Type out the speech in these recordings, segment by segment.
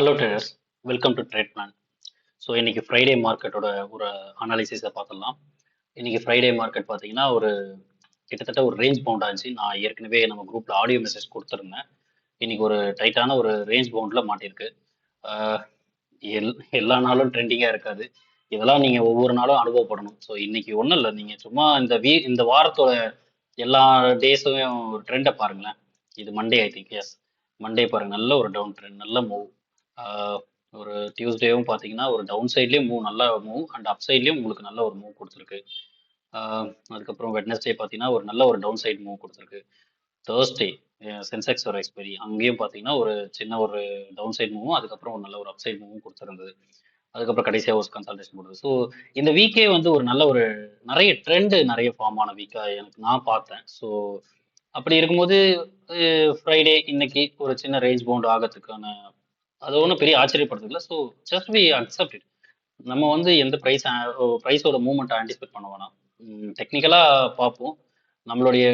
Hello traders, welcome to trade plan. So இன்னைக்கு Friday மார்க்கெட்டோட ஒரு அனாலிசிஸை பார்த்துடலாம். இன்னைக்கு ஃப்ரைடே மார்க்கெட் பார்த்தீங்கன்னா கிட்டத்தட்ட ஒரு ரேஞ்ச் பவுண்ட் ஆச்சு. நான் ஏற்கனவே நம்ம குரூப்பில் ஆடியோ மெசேஜ் கொடுத்துருந்தேன். இன்னைக்கு ஒரு டைட்டான ஒரு ரேஞ்ச் பவுண்டில் மாட்டியிருக்கு. ஆஹ் எல் எல்லா நாளும் ட்ரெண்டிங்காக இருக்காது. இதெல்லாம் நீங்கள் ஒவ்வொரு நாளும் அனுபவப்படணும். ஸோ இன்னைக்கு ஒன்றும் இல்லை, நீங்கள் சும்மா இந்த வாரத்தோட எல்லா டேஸையும் ட்ரெண்டை பாருங்களேன். இது Monday, I think, yes Monday பாருங்க, நல்ல ஒரு டவுன் ட்ரெண்ட், நல்ல மூவ். ஒரு டியூஸ்டேவும் பார்த்தீங்கன்னா ஒரு டவுன் சைட்லேயும் மூவ், நல்ல மூவ், அண்ட் அப் சைட்லேயும் உங்களுக்கு நல்ல ஒரு மூவ் கொடுத்துருக்கு. அதுக்கப்புறம் வெட்னஸ்டே பார்த்தீங்கன்னா ஒரு நல்ல ஒரு டவுன் சைட் மூவ் கொடுத்துருக்கு. தேர்ஸ்டே சென்செக்ஸ் ஒரு எக்ஸ்பைரி, அங்கேயும் பார்த்தீங்கன்னா ஒரு சின்ன ஒரு டவுன் சைட் மூவும், அதுக்கப்புறம் ஒரு நல்ல ஒரு அப் சைட் மூவும் கொடுத்துருந்தது. அதுக்கப்புறம் கடைசியாக ஒரு கன்சல்டேஷன் கொடுத்தது. ஸோ இந்த வீக்கே வந்து ஒரு நல்ல ஒரு நிறைய ட்ரெண்டு நிறைய ஃபார்ம் ஆன வீக்காக எனக்கு நான் பார்த்தேன். ஸோ அப்படி இருக்கும்போது ஃப்ரைடே இன்னைக்கு ஒரு சின்ன ரேஞ்ச் பவுண்ட் ஆகிறதுக்கான அது ஒன்றும் பெரிய ஆச்சரியப்படுறதில்ல. So just we accept it. நம்ம வந்து எந்த ப்ரைஸோட மூவ்மெண்ட் ஆன்டிசிபேட் பண்ண வேணாம். டெக்னிக்கலாக பார்ப்போம். நம்மளுடைய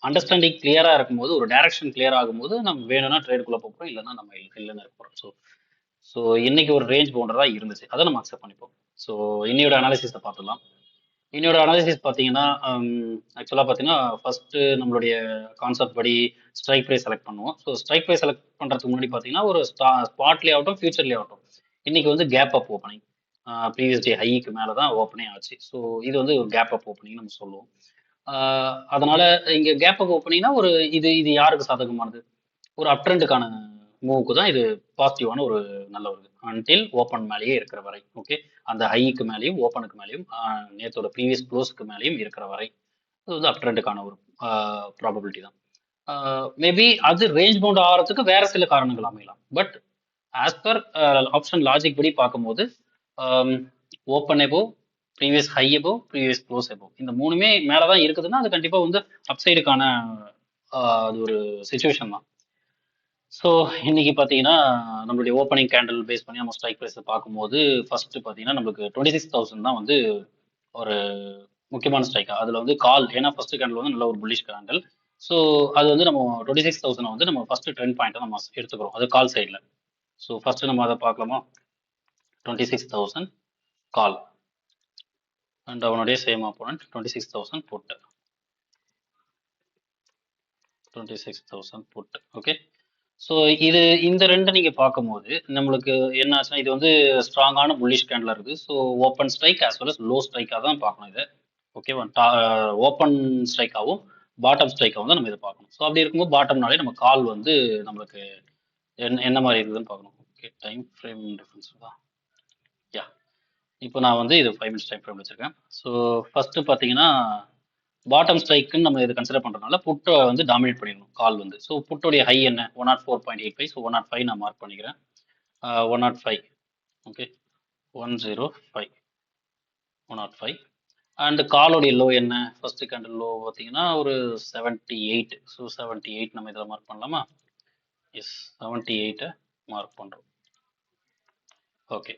அண்டர்ஸ்டாண்டிங் கிளியராக இருக்கும்போது, ஒரு டைரக்ஷன் கிளியர் ஆகும்போது நம்ம வேணும்னா ட்ரேடுக்குள்ளே போகிறோம், இல்லைன்னா நம்ம இல்லைன்னு இருக்க போகிறோம். ஸோ இன்னைக்கு ஒரு ரேஞ்ச் பவுண்டராக இருந்துச்சு, அதை நம்ம அக்செப்ட் பண்ணிப்போம். ஸோ இன்னையோட அனாலிசிஸை பார்த்துடலாம். இன்னொரு அனாலிசிஸ் பார்த்தீங்கன்னா, ஆக்சுவலாக பார்த்தீங்கன்னா ஃபர்ஸ்ட் நம்மளுடைய கான்செப்ட் படி ஸ்ட்ரைக் ப்ரைஸ் செலக்ட் பண்ணுவோம். ஸோ ஸ்ட்ரைக் ப்ரைஸ் செலக்ட் பண்ணுறதுக்கு முன்னாடி பார்த்தீங்கன்னா ஒரு ஸ்பாட்லேயே ஆகட்டும், ஃபியூச்சர்லேயே ஆகட்டும், இன்னைக்கு வந்து gap up opening, previous day ஹைக்கு மேலே தான் ஓப்பனே ஆச்சு. ஸோ இது வந்து ஒரு கேப் அப் ஓப்பனிங் நம்ம சொல்லுவோம். அதனால இங்கே கேப் அப் ஓப்பனிங்னா ஒரு இது இது யாருக்கு சாதகமானது? ஒரு அப் ட்ரெண்டுக்கான மூவுக்கு தான் இது பாசிட்டிவான ஒரு நல்ல ஒரு அன்டில் ஓப்பன் மேலேயே இருக்கிற வரை. ஓகே, அந்த ஹைக்கு மேலேயும் ஓப்பனுக்கு மேலேயும் நேற்றோட ப்ரீவியஸ் க்ளோஸ்க்கு மேலேயும் இருக்கிற வரை அது வந்து அப் ட்ரெண்டுக்கான ஒரு ப்ராபபிலிட்டி தான். மேபி அது ரேஞ்ச் பவுண்ட் ஆகிறதுக்கு வேற சில காரணங்கள் அமையலாம். But as per option logic படி பார்க்கும்போது ஓப்பன் எபோ, ப்ரீவியஸ் ஹை எபோ, ப்ரீவியஸ் க்ளோஸ் எபோ, இந்த மூணுமே மேலே தான் இருக்குதுன்னா அது கண்டிப்பாக வந்து அப்சைடுக்கான அது ஒரு சுச்சுவேஷன் தான். ஸோ இன்னைக்கு பார்த்தீங்கன்னா நம்மளுடைய ஓப்பனிங் கேண்டில் பேஸ் பண்ணி நம்ம ஸ்ட்ரைக் ப்ரைஸை பார்க்கும்போது ஃபர்ஸ்ட் பார்த்தீங்கன்னா நம்மளுக்கு 26,000 தான் வந்து ஒரு முக்கியமான ஸ்ட்ரைக்கா. அதில் வந்து கால், ஏன்னா ஃபர்ஸ்ட் கேண்டில் வந்து நல்ல ஒரு புல்லிஷ் கேண்டில். ஸோ அது வந்து நம்ம 26,000 வந்து நம்ம ஃபர்ஸ்ட் ட்ரெண்ட் பாயிண்ட்டை நம்ம எடுத்துக்கிறோம், அது கால் சைடில். ஸோ ஃபர்ஸ்ட் நம்ம அதை பார்க்கலாமா? 26,000 கால் அண்ட் அவனுடைய same opponent 26,000 put. 26,000 put. Okay, so இந்த ரெண்டு நீங்க பார்க்கும்போது நம்மளுக்கு என்ன ஆச்சுன்னா, இது வந்து ஸ்ட்ராங்கான புல்லிஷ் கேண்டில் இருக்கு. So open strike as well as low ஸ்ட்ரைக்காக தான் பார்க்கணும் இதை. ஓகேவா? ஓப்பன் ஸ்ட்ரைக்காகவும் பாட்டம் ஸ்ட்ரைக்காகவும் தான் நம்ம இதை பார்க்கணும். ஸோ அப்படி இருக்கும்போது பாட்டம்னாலே நம்ம கால் வந்து நம்மளுக்கு என்ன மாதிரி இருக்குதுன்னு பார்க்கணும். ஓகே, டைம் ஃப்ரேம் டிஃபரன்ஸ் தான். யா, இப்போ நான் வந்து இது 5 மினிட்ஸ் டைம் ஃப்ரேம் வச்சிருக்கேன். ஸோ ஃபர்ஸ்ட் பார்த்தீங்கன்னா பாட்டம் ஸ்ட்ரைக்குன்னு நம்ம இதை கன்சிடர் பண்ணுறதுனால புட்டை வந்து டாமினேட் பண்ணிடணும் கால் வந்து. ஸோ புட்டோடைய ஹை என்ன? 104.85. ஸோ 105 நான் மார்க் பண்ணிக்கிறேன். 105. ஓகே, 105, 105. அண்ட் காலோடைய லோ என்ன? ஃபர்ஸ்ட் கேண்டில் லோ பார்த்தீங்கன்னா ஒரு 78. ஸோ 78 நம்ம இதில் மார்க் பண்ணலாமா? எஸ், 78 மார்க் பண்ணுறோம். ஓகே,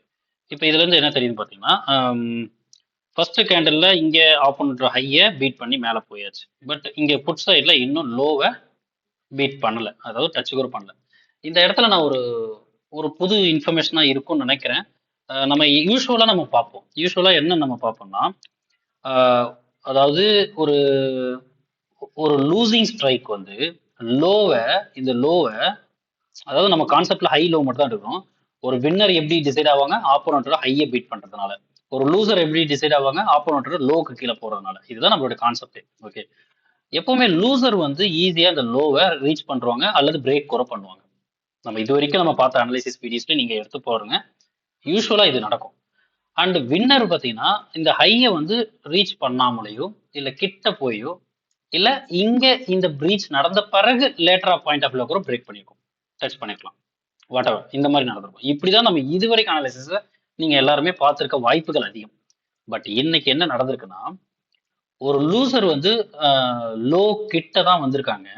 இப்போ இதுலேருந்து என்ன தெரியுதுன்னு பார்த்தீங்கன்னா, ஃபர்ஸ்ட் கேண்டில்ல இங்கே ஆப்போனன்ட் ஹையை பீட் பண்ணி மேலே போயாச்சு. பட் இங்கே புட் சைடில் இன்னும் லோவை பீட் பண்ணல, அதாவது டச் கூட பண்ணல. இந்த இடத்துல நான் ஒரு புது இன்ஃபர்மேஷனாக இருக்கும்னு நினைக்கிறேன். நம்ம யூஸ்வலாக நம்ம பார்ப்போம். யூஸ்வலாக என்ன நம்ம பார்ப்போம்னா, அதாவது ஒரு ஒரு லூசிங் ஸ்ட்ரைக் வந்து இந்த லோவை, அதாவது நம்ம கான்செப்ட்ல ஹை லோ மட்டும் தான் இருக்கும். ஒரு வின்னர் எப்படி டிசைட் ஆவாங்க? ஆப்போனன்ட்டோட ஹையை பீட் பண்றதுனால. ஒரு லூசர் எப்படி டிசைட் ஆவாங்க? ஆப்போனன்ட்டோட லோக்கு கீழே போறதுனால. இதுதான் நம்மளோட கான்செப்ட். ஓகே, எப்பவுமே லூசர் வந்து ஈஸியா இந்த லோவை ரீச் பண்றவங்க அல்லது பிரேக் கூட பண்ணுவாங்க. நம்ம இது வரைக்கும் நம்ம பார்த்த அனலைசிஸ் வீடியோஸ்ல நீங்க எடுத்து போடுங்க, யூஸ்வலா இது நடக்கும். அண்ட் வின்னர் பார்த்தீங்கன்னா இந்த ஹையை வந்து ரீச் பண்ணாமலையோ இல்ல கிட்ட போயோ இல்ல இங்க இந்த பிரீச் நடந்த பிறகு லேட்டரா பாயிண்ட் ஆஃப் வியூ கூட பிரேக் பண்ணிருக்கும், டச் பண்ணிருக்கலாம், வாட் எவர், இந்த மாதிரி நடந்திருக்கும். இப்படிதான் நம்ம இதுவரைக்கும் அனாலிசிஸ் நீங்க எல்லாருமே பார்த்திருக்க வாய்ப்புகள் அதிகம். பட் இன்னைக்கு என்ன நடந்திருக்குன்னா, ஒரு லூசர் வந்து லோ கிட்ட தான் வந்திருக்காங்க,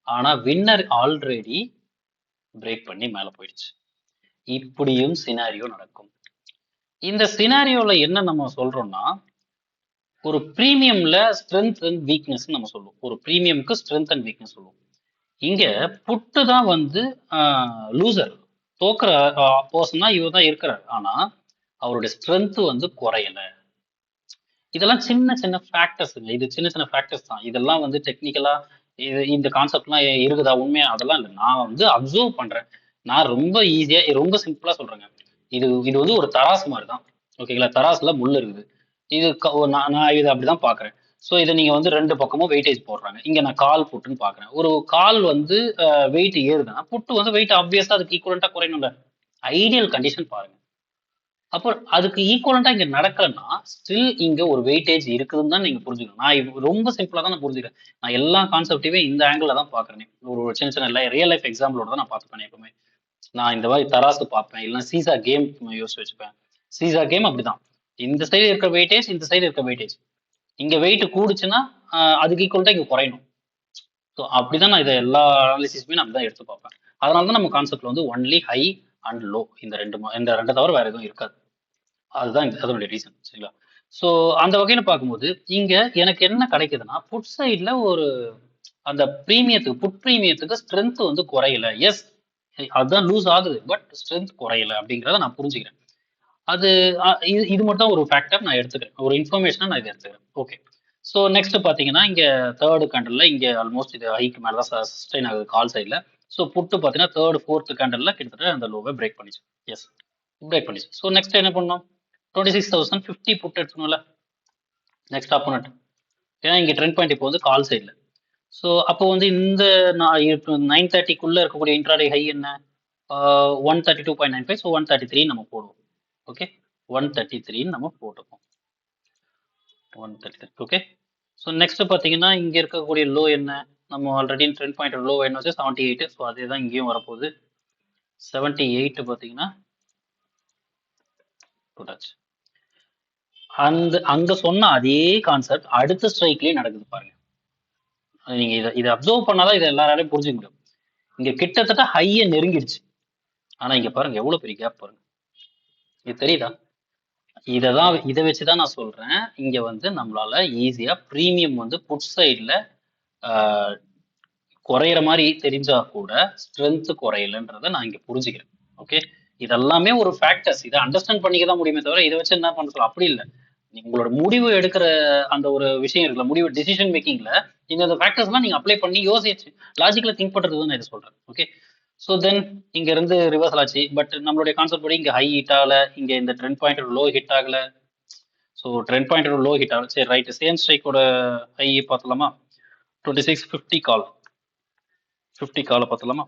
ஆனா வின்னர் ஆல்ரெடி பிரேக் பண்ணி மேல போயிடுச்சு. இப்படியும் சினாரியோ நடக்கும். இந்த சினாரியோல என்ன நம்ம சொல்றோம்னா, ஒரு பிரீமியம்ல ஸ்ட்ரென்த் அண்ட் வீக்னஸ் நம்ம சொல்லுவோம். ஒரு பிரீமியம்க்கு ஸ்ட்ரென்த் அண்ட் வீக்னஸ் சொல்லுவோம். இங்க புட்டு தான் வந்து லூசர், தோக்குற பர்சனா இவர் தான் இருக்கிறார். ஆனா அவருடைய ஸ்ட்ரென்த் வந்து குறையல. இதெல்லாம் சின்ன சின்ன ஃபேக்டர்ஸ்ங்க. இது சின்ன சின்ன ஃபேக்டர்ஸ் தான். இதெல்லாம் வந்து டெக்னிக்கலா இந்த கான்செப்ட்லாம் இருக்குதா உண்மையா அதெல்லாம் இல்ல. நான் வந்து அப்சர்வ் பண்றேன். நான் ரொம்ப ஈஸியா ரொம்ப சிம்பிளா சொல்றேங்க. இது இது வந்து ஒரு தராசு மாதிரி தான். ஓகேங்களா? தராசுல முள் இருக்குது. இது நான் நான் இதை அப்படிதான் பாக்குறேன். ஸோ இதை நீங்க வந்து ரெண்டு பக்கமும் வெயிட்டேஜ் போடுறாங்க. இங்க நான் கால் புட்டுன்னு பாக்குறேன். ஒரு கால் வந்து வெயிட் ஏறுதுன்னா புட்டு வந்து வெயிட் ஆப்வியஸா அதுக்கு ஈக்குவலண்டா குறையணும்ல. ஐடியல் கண்டிஷன் பாருங்க. அப்போ அதுக்கு ஈக்குவலண்டா இங்க நடக்கலன்னா ஸ்டில் இங்க ஒரு வெயிட்டேஜ் இருக்குதுன்னு தான் நீங்க புரிஞ்சுக்கணும். நான் ரொம்ப சிம்பிளா தான் நான் புரிஞ்சுக்கிறேன். நான் எல்லா கான்செப்டையுமே இந்த ஆங்கிள் தான் பாக்குறேன். ஒரு சின்ன சின்ன ரியல் லைஃப் எக்ஸாம்பிளோட தான் நான் பார்த்துப்பேன் எப்பவுமே. நான் இந்த மாதிரி தராசு பார்ப்பேன். இல்லைன்னா சீசா கேம் யோசிச்சு வச்சுப்பேன். சீசா கேம் அப்படிதான். இந்த சைடு இருக்க வெயிட்டேஜ், இந்த சைடு இருக்க வெயிட்டேஜ். இங்க வெயிட் கூடுச்சுன்னா அதுக்கு ஈக்குவல் இங்க குறையணும். ஸோ அப்படிதான் நான் இதை எல்லா அனாலிசிஸுமே நான் அப்படிதான் எடுத்து பார்ப்பேன். அதனால தான் நம்ம கான்செப்ட்ல வந்து ஒன்லி ஹை அண்ட் லோ இந்த ரெண்டு தவிர வேற எதுவும் இருக்காது. அதுதான் அதனுடைய ரீசன். சரிங்களா? ஸோ அந்த வகையில பார்க்கும்போது இங்க எனக்கு என்ன கிடைக்குதுன்னா புட் சைட்ல ஒரு அந்த புட் பிரீமியத்துக்கு ஸ்ட்ரென்த் வந்து குறையல. எஸ், அதுதான் லூஸ் ஆகுது. பட் ஸ்ட்ரென்த் குறையல அப்படிங்கிறத நான் புரிஞ்சுக்கிறேன். அது இது மட்டும் ஒரு ஃபேக்டர் நான் எடுத்துக்கிறேன். ஒரு இன்ஃபர்மேஷனா நான் இதை எடுத்துக்கிறேன். ஓகே. ஸோ நெக்ஸ்ட் பார்த்தீங்கன்னா இங்க தேர்டு கேண்டல்ல இங்க ஆல்மோஸ்ட் இது ஹைக்கு மேலே தான் சஸ்டைன் ஆகுது கால் சைடில். ஸோ புட்டு பார்த்தீங்கன்னா தேர்ட் ஃபோர்த் கேண்டல்ல கிட்டத்தட்ட அந்த லோவை பிரேக் பண்ணிச்சு. எஸ், பிரேக் பண்ணிச்சு. ஸோ நெக்ஸ்ட் என்ன பண்ணோம்? 26,050 புட் எடுத்துக்கணும்ல நெக்ஸ்ட் ஆப்போனட். ஏன்னா இங்க ட்ரெண்ட் பாயிண்ட் இப்போ வந்து கால் சைடில். ஸோ அப்போ வந்து இந்த 930க்குள்ள இருக்கக்கூடிய இன்ட்ராடே ஹை என்ன? 132.95. ஸோ 133 நம்ம போடுவோம். ஓகே, 133 நம்ம போட்டுப்போம். 133. ஓகே. ஸோ நெக்ஸ்ட் பார்த்தீங்கன்னா இங்க இருக்கக்கூடிய லோ என்ன? நம்ம ஆல்ரெடி ட்ரெண்ட் பாயிண்ட் லோ என்ன வச்சு 78. ஸோ அதே தான் இங்கேயும் வரப்போகுது. 78 பார்த்தீங்கன்னா போட்டாச்சு. அங்க சொன்ன அதே கான்செப்ட் அடுத்த ஸ்ட்ரைக்லயே நடக்குது பாருங்க. நீங்க இதை அப்சர்வ் பண்ணாதான் இதை எல்லாராலையும் புரிஞ்சுக்க முடியும். இங்க கிட்டத்தட்ட ஹையை நெருங்கிடுச்சு. ஆனா இங்க பாருங்க எவ்வளவு பெரிய கேப் பாருங்க. இது தெரியுதா? இதை வச்சுதான் நான் சொல்றேன். இங்க வந்து நம்மளால ஈஸியா பிரீமியம் வந்து புட் சைட்ல குறையிற மாதிரி தெரிஞ்சா கூட ஸ்ட்ரென்த் குறையலன்றதை நான் இங்க புரிஞ்சுக்கிறேன். ஓகே, இதெல்லாமே ஒரு ஃபேக்டர்ஸ். இதை அண்டர்ஸ்டாண்ட் பண்ணிக்க தான் முடியுமே தவிர இதை வச்சு என்ன பண்ண சொல்ல அப்படி இல்லை. உங்களோட முடிவு எடுக்கிற அந்த ஒரு விஷயம் இருக்குல்ல, முடிவு டிசிஷன் மேக்கிங்ல இந்த ஃபேக்டர்ஸ் எல்லாம் நீங்க அப்ளை பண்ணி யோசிச்சு லாஜிக்கலா திங்க் பண்றது தான் நான் இதை சொல்றேன். ஓகே. ஸோ தென் இங்க இருந்து ரிவர்சல் ஆச்சு. பட் நம்மளுடைய கான்செப்ட் படி இங்க ஹை ஹிட் ஆகல, இங்க இந்த ட்ரெண்ட் பாயிண்ட் லோ ஹிட் ஆகல. So trend point low hit ஆகல. சரி, ரைட். சேம் ஸ்ட்ரைக்கோட ஹை பார்த்தலாமா? 2650 கால். 50 காலை பார்த்தலாமா?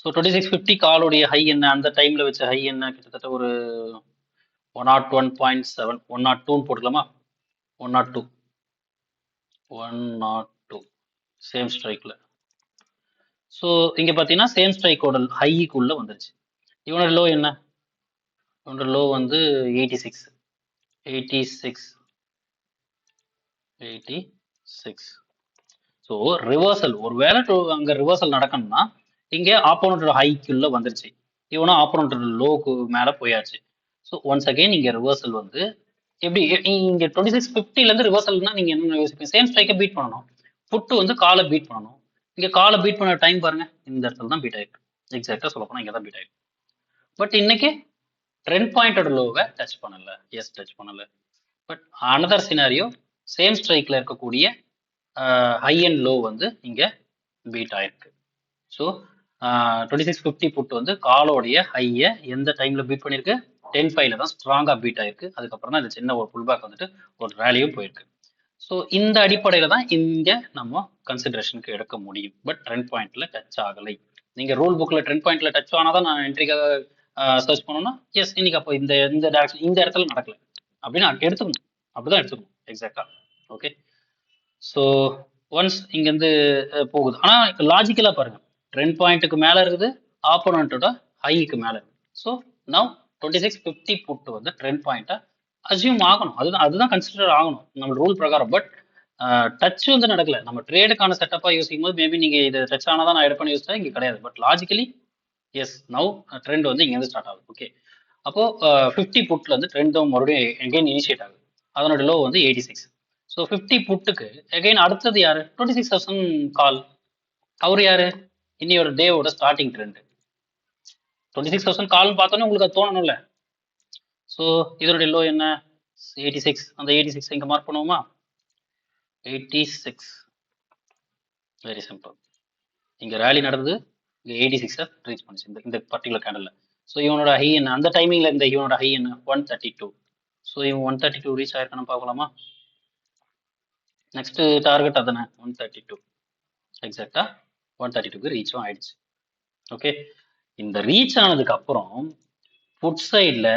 ஸோ 2650 காலுடைய ஹை என்ன? அந்த டைம்ல வச்ச ஹை என்ன? கிட்டத்தட்ட ஒரு 101.7, 102 போட்டுக்கலாமா? 102, 102 சேம் ஸ்ட்ரைக்ல. ஸோ இங்க பாத்தீங்கன்னா சேம் ஸ்ட்ரைக்கோட ஹைக்குள்ள வந்துருச்சு. இவனோட லோ என்ன? இவனோட லோ வந்து 86, 86, 86. ஸோ ரிவர்சல், ஒருவேளை அங்க ரிவர்சல் நடக்கணும்னா இங்க ஆப்போனண்டோட ஹைக்குள்ள வந்துருச்சு. இவனும் ஆப்போனண்டோட லோக்கு மேல போயாச்சு. ஸோ ஒன்ஸ் அகைன் இங்க ரிவர்சல் வந்து எப்படி இங்க 2650ல இருந்து ரிவர்சல்னா நீங்க என்ன யோசிப்பீங்க? சேம் ஸ்ட்ரைக்கை பீட் பண்ணணும். புட்டு வந்து காலை பீட் பண்ணணும். இங்க காலை பீட் பண்ண டைம் பாருங்க, இந்த இடத்துல தான் பீட் ஆயிருக்கு. எக்ஸாக்டா சொல்ல போனா இங்க தான் பீட் ஆயிருக்கு. பட் இன்னைக்கு ட்ரெண்ட் பாயிண்டோட லோவை டச் பண்ணல. எஸ், டச் பண்ணல. பட் அனதர் சினாரியோ, சேம் ஸ்ட்ரைக்ல இருக்கக்கூடிய ஹை அண்ட் லோ வந்து இங்க பீட் ஆயிருக்கு. ஸோ 2650 புட் வந்து காலோடைய ஹையை எந்த டைம்ல பீட் பண்ணிருக்கு? 10.5ல தான் ஸ்ட்ராங்கா பீட் ஆயிருக்கு. அதுக்கப்புறம் தான் இந்த சின்ன ஒரு புல் பேக் வந்துட்டு ஒரு ரேலியும் போயிருக்கு. ஸோ இந்த அடிப்படையில தான் இங்க நம்ம கன்சிடரேஷனுக்கு எடுக்க முடியும். பட் ட்ரெண்ட் பாயிண்ட்ல டச் ஆகலை. நீங்க ரூல் புக்ல ட்ரெண்ட் பாயிண்ட்ல டச் ஆனாதான் நான் என்ட்ரிக்காக சர்ச் பண்ணணும்னா எஸ், இன்னைக்கு அப்போ இந்த இந்த டைரக்ஷன் இந்த இடத்துல நடக்கல அப்படின்னு எடுத்துக்கணும். அப்படிதான் எடுத்துக்கணும் எக்ஸாக்டா. ஓகே. ஸோ ஒன்ஸ் இங்கேருந்து போகுது. ஆனால் லாஜிக்கலாக பாருங்க, ட்ரெண்ட் பாயிண்ட்டுக்கு மேலே இருக்குது, ஆப்போனண்ட்டோட ஹைக்கு மேலே இருக்குது. ஸோ நவ் 2650 புட்டு வந்து ட்ரெண்ட் பாயிண்ட்டை அசியூம் ஆகணும். அதுதான் கன்சிடர் ஆகணும் நம்ம ரூல் பிரகாரம். பட் டச் வந்து நடக்கல. நம்ம ட்ரேடுக்கான செட்டப்பாக யோசிக்கும் போது மேபி நீங்கள் இது டச் ஆனால் தான் நான் எடுப்பேன்னு யோசிச்சா இங்கே கிடையாது. But logically yes, now trend வந்து இங்கேருந்து ஸ்டார்ட் ஆகுது. ஓகே. அப்போ 50 புட்ல இருந்து ட்ரெண்டும் மறுபடியும் எகைன் இனிஷியேட் ஆகுது. அதனோட லோ வந்து 86. ஸோ 50 புட்டுக்கு அகைன் அடுத்தது யாரு? 26,000 கால். அவர் யாரு? இன்னையோட டேவோட ஸ்டார்டிங் ட்ரெண்ட். 26,000 கால்னு பார்த்தோன்னே உங்களுக்கு அது தோணணும்ல. ஸோ இதனுடைய லோ என்ன? 86. அந்த 86 இங்கே மார்க் பண்ணுவோமா? 86. Very simple. இங்கே ரேலி நடந்தது, இங்கே 86 ரீச் பண்ணுச்சு இந்த பர்டிகுலர் கேண்டலில். ஸோ இவனோட ஹை என்ன? அந்த டைமிங்கில் இந்த இவனோட ஹை என்ன? 132. ஸோ இவன் 132 ரீச் ஆயிருக்கான்னு பார்க்கலாமா? நெக்ஸ்ட் டார்கெட் அதானே 132. எக்ஸாக்டா 132க்கு ரீச்சும் ஆயிடுச்சு. ஓகே, இந்த ரீச் ஆனதுக்கு அப்புறம் புட் சைடில்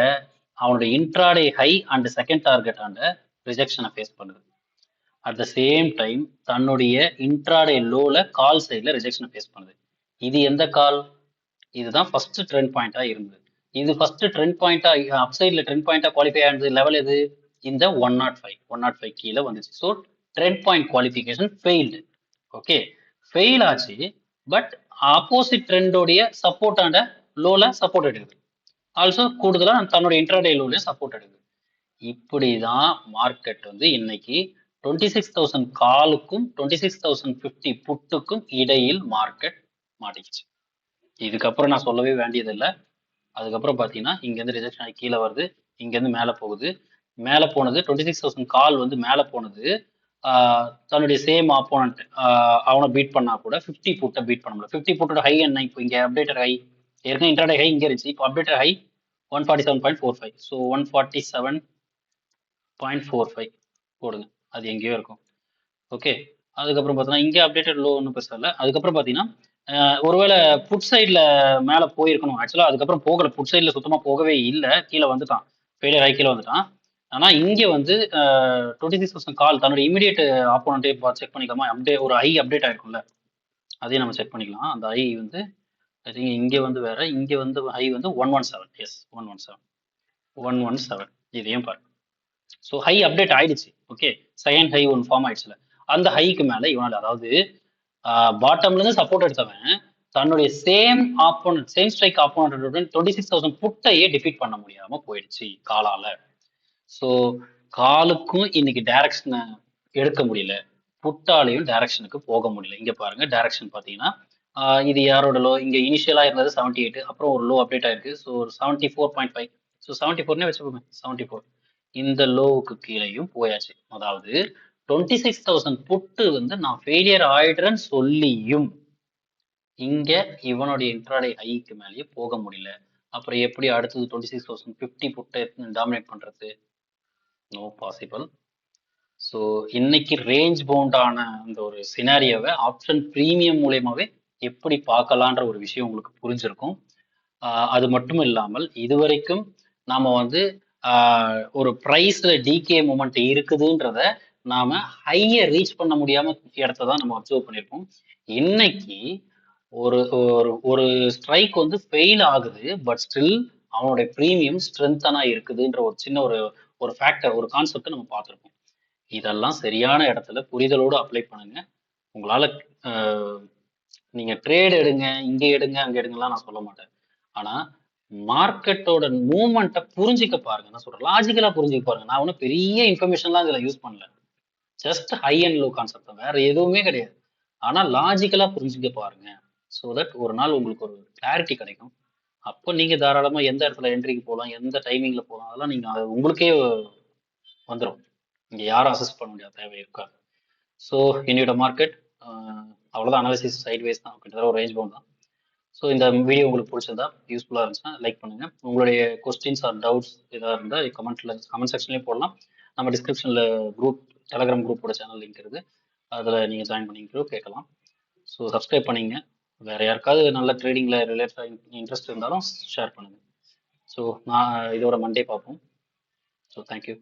அவனுடைய intraday high and second target ஆண்ட ரிஜெக்ஷனை ஃபேஸ் பண்ணுது. அட் த சேம் டைம் தன்னுடைய இன்ட்ராடே லோல கால் சைடில் ரிஜெக்ஷனை ஃபேஸ் பண்ணுது. இது எந்த கால்? இதுதான் ஃபர்ஸ்ட் ட்ரெண்ட் பாயிண்டா இருந்தது. இது ஃபர்ஸ்ட் ட்ரெண்ட் பாயிண்டா அப் சைடில் ட்ரெண்ட் பாயிண்டா குவாலிஃபை ஆனது லெவல் எது? இந்த 105 கீழே வந்துச்சு. So trend point qualification failed. Okay, fail ஆச்சு. பட் ஆப்போசிட் ட்ரெண்டோடைய சப்போர்ட் ஆண்ட லோல சப்போர்ட் எடுக்குது. ஆல்சோ கூடுதலா தன்னோட இன்ட்ராடே லோல சப்போர்ட் எடுக்குது. இப்படிதான் மார்க்கெட் வந்து இன்னைக்கு 26,000 காலுக்கும் 26,050 புட்டுக்கும் இடையில் மார்க்கெட் மாட்டிக்கிச்சு. இதுக்கப்புறம் நான் சொல்லவே வேண்டியதில்லை. அதுக்கப்புறம் பார்த்தீங்கன்னா இங்கேருந்து ரிஜெக்ஷன் ஆகி கீழே வருது, இங்கேருந்து மேலே போகுது. மேலே போனது 26,000 கால் வந்து மேலே போனது தன்னுடைய சேம் ஆப்போனண்ட் அவனை பீட் பண்ணா கூட 50 புட்டை பீட் பண்ண முடியல. 50 புட்டோட ஹை என்ன? இப்போ இங்கே அப்டேட்டட் ஹை ஏற்கனவே இன்ட்ராடே ஹை இங்கே இருந்துச்சு. இப்போ அப்டேட்டட் ஹை 147.45. ஸோ 147.45 போடுங்க, அது எங்கேயோ இருக்கும். ஓகே, அதுக்கப்புறம் பார்த்தீங்கன்னா இங்கே அப்டேட்டட் லோ ஒன்றும் பெருசாக இல்லை. அதுக்கப்புறம் பார்த்தீங்கன்னா ஒருவேளை புட் சைடில் மேலே போயிருக்கணும். ஆக்சுவலாக அதுக்கப்புறம் போகலை, புட் சைடில் சுத்தமாக போகவே இல்லை, கீழே வந்துட்டான், ஃபெயிலியர் ஆகி கீழே வந்துட்டான். ஆனால் இங்கே வந்து 26,000 கால் தன்னோட இமீடியட் ஆப்போனண்ட்டே செக் பண்ணிக்கலாமா? ஒரு ஐ அப்டேட் ஆயிருக்கும்ல, அதையும் நம்ம செக் பண்ணிக்கலாம். அந்த ஐ வந்து ஐ திங்க் இங்கே வந்து வேற, இங்கே வந்து ஐ வந்து 117. எஸ், 117 இதையும் பாருங்க. ஸோ ஹை அப்டேட் ஆயிடுச்சு. Okay, second high one form ஆயிடுச்சுல, அந்த ஹைக்கு மேலே இவனால, அதாவது பாட்டம்ல இருந்து சப்போர்ட் எடுத்தவன் தன்னுடைய சேம் ஆப்போனன்ட், சேம் ஸ்ட்ரைக் ஆப்போனன்ட்டுடன் 26,000 புட்டையே டிஃபீட் பண்ண முடியாம போயிடுச்சு காலால. ஸோ காலுக்கும் இன்னைக்கு டைரக்ஷனை எடுக்க முடியல, புட்டாலையும் டைரக்ஷனுக்கு போக முடியல. இங்க பாருங்க டைரக்ஷன் பார்த்தீங்கன்னா இது யாரோட லோ? இங்க இனிஷியலா இருந்தது 78, அப்புறம் ஒரு லோ அப்டேட் ஆயிருக்கு. ஸோ 74.5. ஸோ 74 வச்சுக்கோங்க, 74. இந்த லோவுக்கு கீழேயும் போயாச்சு. அதாவது 26,000 புட்டு வந்து நான் ஃபெயிலியர் ஆயிடுறேன்னு சொல்லியும் இங்க இவனுடைய இன்ட்ராடே ஹைக்கு மேலேயே போக முடியல. அப்புறம் எப்படி அடுத்தது 26,050 புட்டை டாமினேட் பண்றது? No possible. ஸோ இன்னைக்கு ரேஞ்ச் பவுண்டான அந்த ஒரு சினாரியோவை ஆப்ஷன் ப்ரீமியம் மூலயமாவே எப்படி பார்க்கலான்ற ஒரு விஷயம் உங்களுக்கு புரிஞ்சிருக்கும். அது மட்டும் இல்லாமல் இதுவரைக்கும் நாம வந்து ஒரு ப்ரைஸ்ல டிகே மூமெண்ட் இருக்குதுன்றத நாம ஹையை ரீச் பண்ண முடியாம இடத்த தான் நம்ம அப்சர்வ் பண்ணியிருப்போம். இன்னைக்கு ஒரு ஒரு ஸ்ட்ரைக் வந்து ஃபெயில் ஆகுது, பட் ஸ்டில் அவனுடைய ப்ரீமியம் ஸ்ட்ரென்த்தனா இருக்குதுன்ற ஒரு சின்ன ஒரு ஃபேக்டர், ஒரு கான்செப்டை நம்ம பார்த்துருப்போம். இதெல்லாம் சரியான இடத்துல புரிதலோடு அப்ளை பண்ணுங்க. உங்களால நீங்க ட்ரேட் எடுங்க, இங்க எடுங்க அங்க எடுங்கலாம் நான் சொல்ல மாட்டேன். ஆனா மார்க்கெட்டோட மூவ்மெண்ட்டை புரிஞ்சிக்க பாருங்க. நான் சொல்றேன் லாஜிக்கலா புரிஞ்சுக்க பாருங்க. நான் ஒன்றும் பெரிய இன்ஃபர்மேஷன்லாம் இதுல யூஸ் பண்ணல, just high and low concept தான், வேற எதுவுமே கிடையாது. ஆனா லாஜிக்கலா புரிஞ்சுக்க பாருங்க. ஸோ தட் ஒரு நாள் உங்களுக்கு ஒரு கிளாரிட்டி கிடைக்கும். அப்போ நீங்க தாராளமா எந்த இடத்துல என்ட்ரிக்கு போகலாம், எந்த டைமிங்ல போகலாம், அதெல்லாம் நீங்க உங்களுக்கே வந்துடும். இங்க யாரும் அசஸ் பண்ண முடியாத தேவை இருக்காது. ஸோ என்னோட மார்க்கெட் அவ்வளோதான், அனாலிசிஸ் சைட்வேஸ் தான், கிட்டத்தட்ட ஒரு ரேஞ்ச் பவுண்ட் தான். ஸோ இந்த வீடியோ உங்களுக்கு பிடிச்சிருந்தா, யூஸ்ஃபுல்லாக இருந்துச்சுன்னா லைக் பண்ணுங்க. உங்களுடைய கொஸ்டின்ஸ் ஆர் டவுட்ஸ் ஏதாவது இருந்தால் கமெண்ட் செக்ஷன்லேயும் போடலாம். நம்ம டிஸ்கிரிப்ஷனில் டெலகிராம் குரூப்போட சேனல் லிங்க் இருக்குது, அதில் நீங்கள் ஜாயின் பண்ணிக்கிறோ கேட்கலாம். ஸோ சப்ஸ்கிரைப் பண்ணிங்க. வேறு யாருக்காவது நல்ல ட்ரேடிங்கில் ரிலேட்டடாக இன்ட்ரெஸ்ட் இருந்தாலும் ஷேர் பண்ணுங்கள். ஸோ நான் இதோட மண்டே பார்ப்போம். So thank you.